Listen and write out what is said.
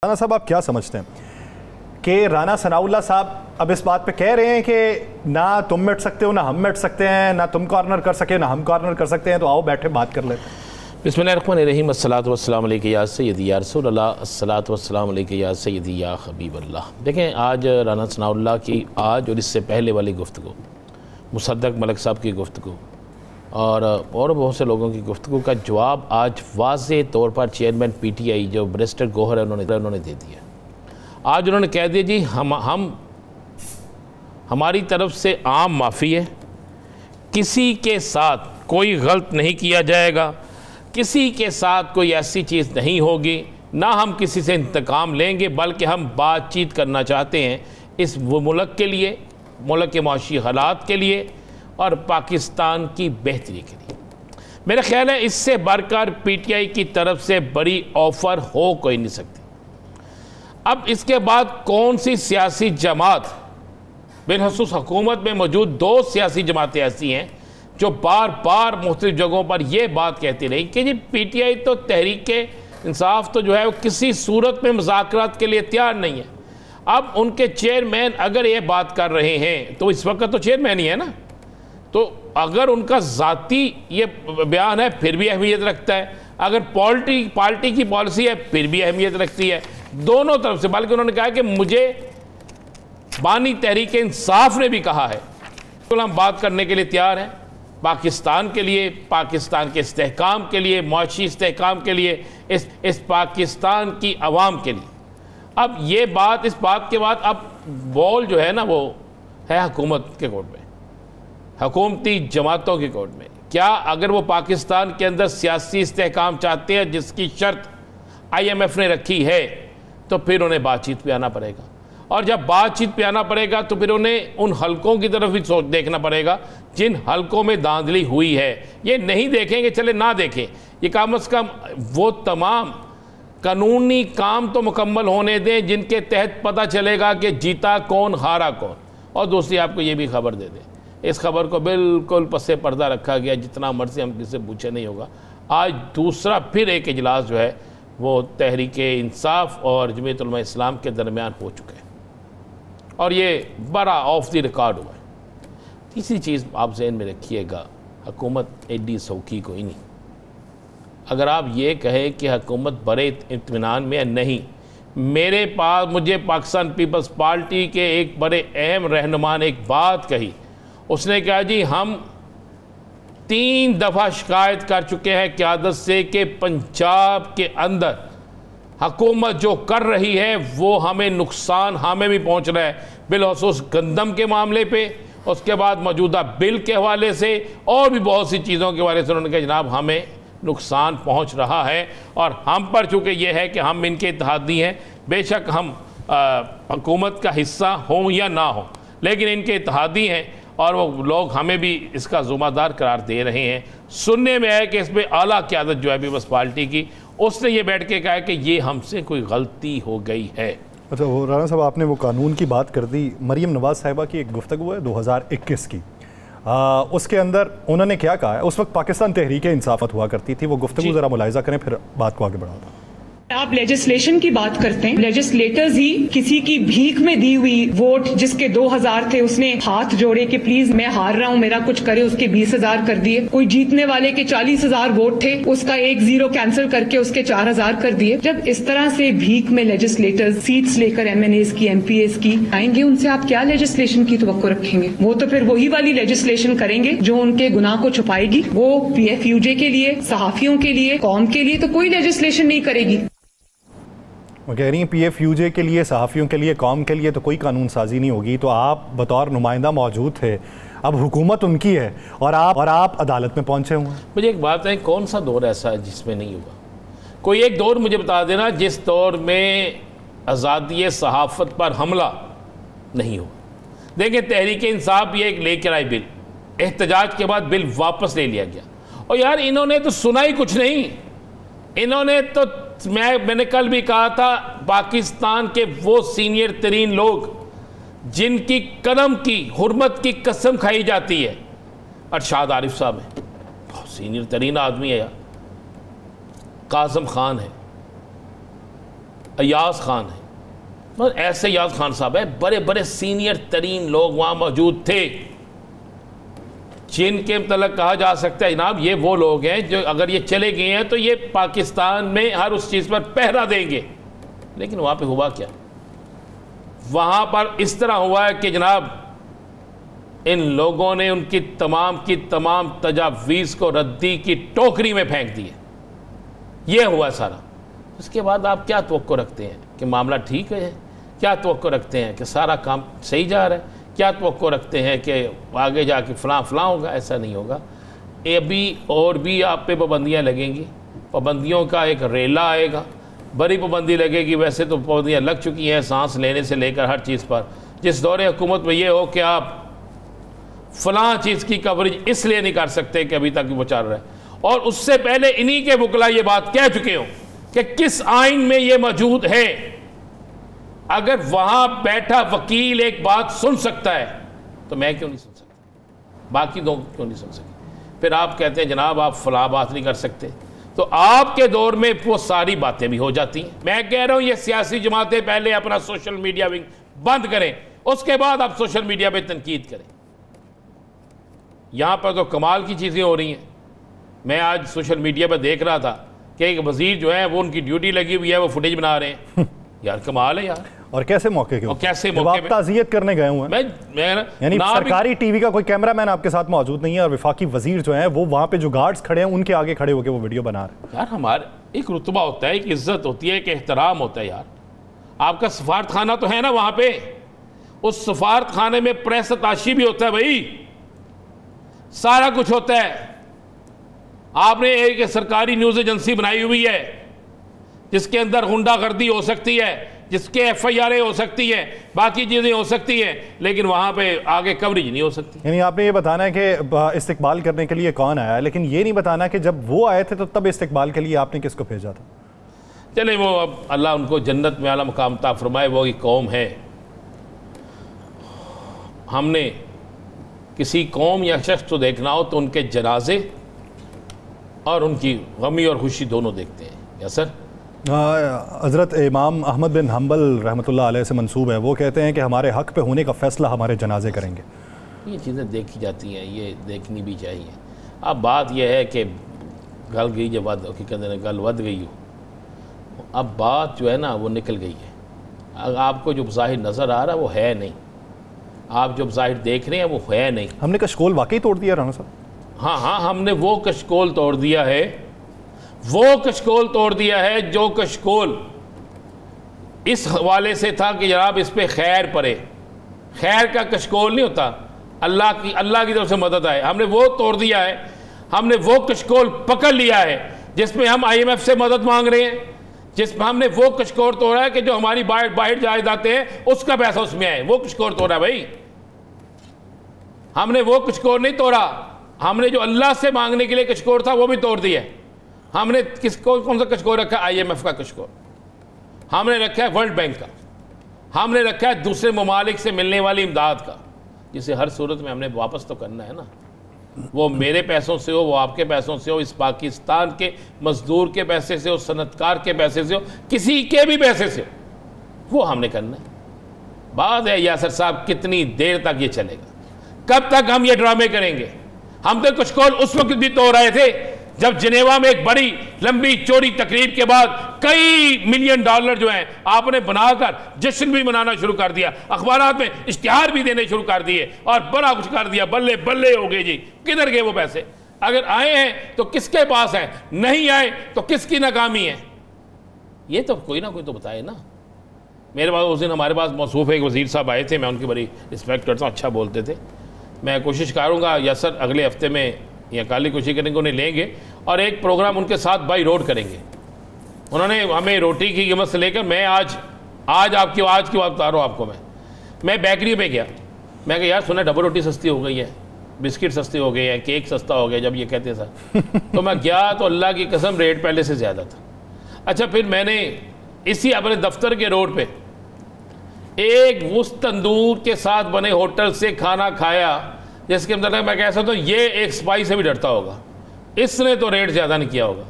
رانا صاحب آپ کیا سمجھتے ہیں کہ رانا ثناءاللہ صاحب اب اس بات پہ کہہ رہے ہیں کہ نہ تم مٹ سکتے ہو نہ ہم مٹ سکتے ہیں، نہ تم کارنر کر سکے نہ ہم کارنر کر سکتے ہیں، تو آؤ بیٹھے بات کر لیتے ہیں۔ بسم اللہ الرحمن الرحیم، الصلاۃ والسلام علیکہ یا سیدی یا رسول اللہ، الصلاۃ والسلام علیکہ یا سیدی یا حبیب اللہ۔ دیکھیں آج رانا ثناءاللہ کی آج اور اس سے پہلے والی گفتگو، مصدق ملک صاحب کی گفتگو اور بہت سے لوگوں کی گفتگو کا جواب آج واضح طور پر چیئرمین پی ٹی آئی جو بریسٹر گوہر ہے انہوں نے دے دیا۔ آج انہوں نے کہہ دیا جی ہماری طرف سے عام معافی ہے، کسی کے ساتھ کوئی غلط نہیں کیا جائے گا، کسی کے ساتھ کوئی ایسی چیز نہیں ہوگی، نہ ہم کسی سے انتقام لیں گے، بلکہ ہم بات چیت کرنا چاہتے ہیں اس وہ ملک کے لیے، ملک کے معاشی حالات کے لیے اور پاکستان کی بہتری کے لیے۔ میرا خیال ہے اس سے بڑھ کر پی ٹی آئی کی طرف سے بڑی آفر ہو کوئی نہیں سکتی۔ اب اس کے بعد کون سی سیاسی جماعت، بالخصوص حکومت میں موجود دو سیاسی جماعتیں ایسی ہیں جو بار بار مختلف جگہوں پر یہ بات کہتی رہی کہ جی پی ٹی آئی تو تحریک انصاف تو جو ہے وہ کسی صورت میں مذاکرات کے لیے تیار نہیں ہے۔ اب ان کے چیئرمین اگر یہ بات کر رہے ہیں تو اس وقت تو چیئرمین ہی ہے نا، تو اگر ان کا ذاتی یہ بیان ہے پھر بھی اہمیت رکھتا ہے، اگر پارٹی کی پالیسی ہے پھر بھی اہمیت رکھتی ہے، دونوں طرف سے۔ بلکہ انہوں نے کہا کہ مجھے بانی تحریک انصاف نے بھی کہا ہے کہ ہم بات کرنے کے لیے تیار ہیں، پاکستان کے لیے، پاکستان کے استحکام کے لیے، معاشی استحکام کے لیے، اس پاکستان کی عوام کے لیے۔ اب یہ بات، اس بات کے بعد اب بول جو ہے نا وہ ہے حکومت کے کورٹ میں، حکومتی جماعتوں کے کورٹ میں۔ کیا اگر وہ پاکستان کے اندر سیاسی استحکام چاہتے ہیں جس کی شرط آئی ایم ایف نے رکھی ہے تو پھر انہیں بات چیت پہ آنا پڑے گا، اور جب بات چیت پہ آنا پڑے گا تو پھر انہیں ان حلقوں کی طرف بھی دیکھنا پڑے گا جن حلقوں میں دھاندلی ہوئی ہے۔ یہ نہیں دیکھیں گے چلے نہ دیکھیں، یہ کم از کم وہ تمام قانونی کام تو مکمل ہونے دیں جن کے تحت پتہ چلے گا کہ جیتا کون ہارا کون۔ اور دوسری آپ کو یہ بھی خبر دے دیں، اس خبر کو بالکل پس پردہ رکھا گیا، جتنا مرضی ہم کسی سے پوچھے نہیں ہوگا۔ آج دوسرا پھر ایک اجلاس جو ہے وہ تحریک انصاف اور جمعیت علماء اسلام کے درمیان ہو چکے ہیں، اور یہ بڑا آف دی ریکارڈ ہوا ہے۔ تیسری چیز آپ ذہن میں رکھیے گا، حکومت ایڈی سوکھی کوئی نہیں۔ اگر آپ یہ کہیں کہ حکومت بڑے اطمینان میں ہے، نہیں، مجھے پاکستان پیپلز پارٹی کے ایک بڑے اہم رہنما نے ایک بات کہی، اس نے کہا جی ہم 3 دفعہ شکایت کر چکے ہیں قیادت سے کہ پنجاب کے اندر حکومت جو کر رہی ہے وہ ہمیں نقصان ہمیں بھی پہنچ رہا ہے، بالخصوص گندم کے معاملے پہ، اس کے بعد موجودہ بل کے حوالے سے اور بھی بہت سی چیزوں کے حوالے سے انہوں نے کہا جناب ہمیں نقصان پہنچ رہا ہے، اور ہم پر چونکہ یہ ہے کہ ہم ان کے اتحادی ہیں، بے شک ہم حکومت کا حصہ ہوں یا نہ ہوں لیکن ان کے اتحادی ہیں، اور وہ لوگ ہمیں بھی اس کا ذمہ دار قرار دے رہے ہیں۔ سننے میں ہے کہ اس پہ اعلیٰ قیادت جو ہے پیپلز پارٹی کی، اس نے یہ بیٹھ کے کہا کہ یہ ہم سے کوئی غلطی ہو گئی ہے۔ اچھا رانا صاحب آپ نے وہ قانون کی بات کر دی، مریم نواز صاحبہ کی ایک گفتگو ہے 2021 کی، اس کے اندر انہوں نے کیا کہا ہے؟ اس وقت پاکستان تحریک انصاف ہوا کرتی تھی، وہ گفتگو ذرا ملاحظہ کریں پھر بات کو آگے بڑھاتا ہوں۔ آپ لیجسلیشن کی بات کرتے ہیں، لیجسلیٹرز ہی کسی کی بھیک میں دی ہوئی ووٹ جس کے 2000 تھے اس نے ہاتھ جوڑے کہ پلیز میں ہار رہا ہوں میرا کچھ کرے، اس کے 20,000 کر دیے۔ کوئی جیتنے والے کے 40,000 ووٹ تھے، اس کا 1 0 کینسل کر کے اس کے 4,000 کر دیے۔ جب اس طرح سے بھیک میں لیجسلیٹرز سیٹس لے کر ایم این ایز کی، ایم پی ایز کی آئیں گے، ان سے آپ کیا لیجسلیشن کی توقع رکھیں گے؟ وہ تو پھر وہی والی لیجسلیشن کریں گے جو ان کے گناہ کو چھپائے گی۔ وہ پی ایف یو جے کے لیے، صحافیوں کے لیے، قوم کے لیے تو کوئی لیجسلیشن نہیں کرے گی۔ وہ کہہ رہی ہیں پی ایف یو جے کے لیے، صحافیوں کے لیے، قوم کے لیے تو کوئی قانون سازی نہیں ہوگی، تو آپ بطور نمائندہ موجود تھے، اب حکومت ان کی ہے اور آپ عدالت میں پہنچے ہوئے ہیں۔ مجھے ایک بات ہے، کون سا دور ایسا ہے جس میں نہیں ہوگا؟ کوئی ایک دور مجھے بتا دینا جس دور میں آزادی صحافت پر حملہ نہیں ہو۔ دیکھیں تحریک انصاف یہ ایک لے کر آئی بل، احتجاج کے بعد بل واپس لے لیا گیا، اور یار انہوں نے تو سنا ہی کچھ نہیں، انہوں نے تو میں نے کل بھی کہا تھا پاکستان کے وہ سینئر ترین لوگ جن کی قلم کی حرمت کی قسم کھائی جاتی ہے، ارشاد عارف صاحب ہیں، بہت سینئر ترین آدمی ہے، قاسم خان ہے، ایاز خان ہے، بس ایسے ایاز خان صاحب ہے، بڑے بڑے سینئر ترین لوگ وہاں موجود تھے جن کے متعلق کہا جا سکتا ہے جناب یہ وہ لوگ ہیں جو اگر یہ چلے گئے ہیں تو یہ پاکستان میں ہر اس چیز پر پہرا دیں گے. لیکن وہاں پہ ہوا کیا؟ وہاں پر اس طرح ہوا ہے کہ جناب ان لوگوں نے ان کی تمام تجاویز کو ردی کی ٹوکری میں پھینک دی ہے. یہ ہوا سارا. اس کے بعد آپ کیا توقع رکھتے ہیں کہ معاملہ ٹھیک ہے؟ کیا توقع رکھتے ہیں کہ سارا کام صحیح جا رہا ہے؟ کیا توقع رکھتے ہیں کہ آگے جا کے فلاں ہوگا؟ ایسا نہیں ہوگا. ابھی اور بھی آپ پہ پابندیاں لگیں گی، پابندیوں کا ایک ریلا آئے گا، بڑی پابندی لگے گی. ویسے تو پابندیاں لگ چکی ہیں سانس لینے سے لے کر ہر چیز پر. جس دور حکومت میں یہ ہو کہ آپ فلاں چیز کی کوریج اس لیے نہیں کر سکتے کہ ابھی تک وہ چل رہا ہے، اور اس سے پہلے انہی کے وکلا یہ بات کہہ چکے ہوں کہ کس آئین میں یہ موجود ہے. اگر وہاں بیٹھا وکیل ایک بات سن سکتا ہے تو میں کیوں نہیں سن سکتا؟ باقی دو کیوں نہیں سن سکتے؟ پھر آپ کہتے ہیں جناب آپ فلاں بات نہیں کر سکتے. تو آپ کے دور میں وہ ساری باتیں بھی ہو جاتی ہیں. میں کہہ رہا ہوں یہ سیاسی جماعتیں پہلے اپنا سوشل میڈیا ونگ بند کریں، اس کے بعد آپ سوشل میڈیا پہ تنقید کریں. یہاں پر تو کمال کی چیزیں ہو رہی ہیں. میں آج سوشل میڈیا پہ دیکھ رہا تھا کہ ایک وزیر جو ہے وہ ان کی ڈیوٹی لگی ہوئی ہے، وہ فوٹیج بنا رہے ہیں. یار کمال ہے یار. اور کیسے موقع کے کیسے جب آپ تعزیت کرنے گئے ہوئے ہیں، یعنی سرکاری ٹی وی کا کوئی کیمرہ مین آپ کے ساتھ موجود نہیں ہے اور وفاقی وزیر جو ہیں وہ وہاں پہ جو گارڈز کھڑے ہیں ان کے آگے کھڑے ہو کے وہ ویڈیو بنا رہے ہیں. یار ہمارا ایک رتبہ ہوتا ہے، ایک عزت ہوتی ہے، ایک احترام ہوتا ہے. یار آپ کا سفارت خانہ تو ہے نا وہاں پہ، اس سفارت خانے میں پریس اتاشی بھی ہوتا ہے بھائی، سارا کچھ ہوتا ہے. آپ نے ایک سرکاری نیوز ایجنسی بنائی ہوئی ہے جس کے اندر غنڈہ گردی ہو سکتی ہے، جس کے ایف آئی آریں ہو سکتی ہیں، باقی چیزیں ہو سکتی ہیں، لیکن وہاں پہ آگے کوریج نہیں ہو سکتی. یعنی آپ نے یہ بتانا ہے کہ استقبال کرنے کے لیے کون آیا ہے، لیکن یہ نہیں بتانا کہ جب وہ آئے تھے تو تب استقبال کے لیے آپ نے کس کو بھیجا تھا. چلیں وہ اب اللہ ان کو جنت میں اعلیٰ مقام عطا فرمائے، وہ ایک قوم ہے. ہم نے کسی قوم یا شخص کو دیکھنا ہو تو ان کے جنازے اور ان کی غمی اور خوشی دونوں دیکھتے ہیں. یا سر حضرت امام احمد بن حنبل رحمۃ اللہ علیہ سے منسوب ہے، وہ کہتے ہیں کہ ہمارے حق پہ ہونے کا فیصلہ ہمارے جنازے کریں گے. یہ چیزیں دیکھی جاتی ہیں، یہ دیکھنی بھی چاہیے. اب بات یہ ہے کہ گل گئی جب گل ود گئی ہو، اب بات جو ہے نا وہ نکل گئی ہے. آپ کو جو ظاہر نظر آ رہا ہے وہ ہے نہیں، آپ جو ظاہر دیکھ رہے ہیں وہ ہے نہیں. ہم نے کشکول واقعی توڑ دیا رانا صاحب. ہاں ہم نے وہ کشکول توڑ دیا ہے، وہ کشکول توڑ دیا ہے جو کشکول اس حوالے سے تھا کہ جناب اس پہ خیر پڑے. خیر کا کشکول نہیں ہوتا، اللہ کی طرف سے مدد آئے. ہم نے وہ توڑ دیا ہے. ہم نے وہ کشکول پکڑ لیا ہے جس میں ہم آئی ایم ایف سے مدد مانگ رہے ہیں، جس میں ہم نے وہ کشکول توڑا ہے کہ جو ہماری باہر جائیدادیں ہیں اس کا پیسہ اس میں آئے. وہ کشکول توڑا ہے بھائی. ہم نے وہ کشکول نہیں توڑا، ہم نے جو اللہ سے مانگنے کے لیے کشکول تھا وہ بھی توڑ دیا ہے. ہم نے کون سا کشکول رکھا؟ آئی ایم ایف کا کشکول. ہم نے رکھا ہے ورلڈ بینک کا. ہم نے رکھا ہے دوسرے ممالک سے ملنے والی امداد کا، جسے ہر صورت میں ہم نے واپس تو کرنا ہے نا. وہ میرے پیسوں سے ہو، وہ آپ کے پیسوں سے ہو، اس پاکستان کے مزدور کے پیسے سے ہو، صنعتکار کے پیسے سے ہو، کسی کے بھی پیسے سے ہو، وہ ہم نے کرنا ہے. بات ہے یاسر صاحب کتنی دیر تک یہ چلے گا؟ کب تک ہم یہ ڈرامے کریں گے؟ ہم تو کشکول اس وقت بھی تو رہے تھے جب جنیوا میں ایک بڑی لمبی چوڑی تقریب کے بعد کئی ملین ڈالر جو ہیں آپ نے بنا کر جشن بھی منانا شروع کر دیا، اخبارات میں اشتہار بھی دینے شروع کر دیے اور بڑا کچھ کر دیا. بلے بلے ہو گئے جی. کدھر گئے وہ پیسے؟ اگر آئے ہیں تو کس کے پاس ہیں؟ نہیں آئے تو کس کی ناکامی ہے؟ یہ تو کوئی نہ کوئی تو بتائے نا. میرے پاس اس دن ہمارے پاس موصوف ایک وزیر صاحب آئے تھے، میں ان کی بڑی رسپیکٹ کرتا ہوں، اچھا بولتے تھے. میں کوشش کروں گا یا سر اگلے ہفتے میں یا کالی کوشش کریں گے انہیں لیں گے اور ایک پروگرام ان کے ساتھ بائی روڈ کریں گے. انہوں نے ہمیں روٹی کی قیمت سے لے کر، میں آج آپ کی بات بتا رہا ہوں آپ کو. میں بیکری پہ گیا، میں کہا یار سنا ڈبل روٹی سستی ہو گئی ہے، بسکٹ سستے ہو گئے ہیں، کیک سستا ہو گیا. جب یہ کہتے سر تو میں گیا تو اللہ کی قسم ریٹ پہلے سے زیادہ تھا. اچھا پھر میں نے اسی اپنے دفتر کے روڈ پہ ایک اس تندور کے ساتھ بنے ہوٹل سے کھانا کھایا جس کے مطلب میں کہہ سکتا ہوں یہ ایک سپاہی سے بھی ڈرتا ہوگا. اس نے تو ریٹ زیادہ نہیں کیا ہوگا.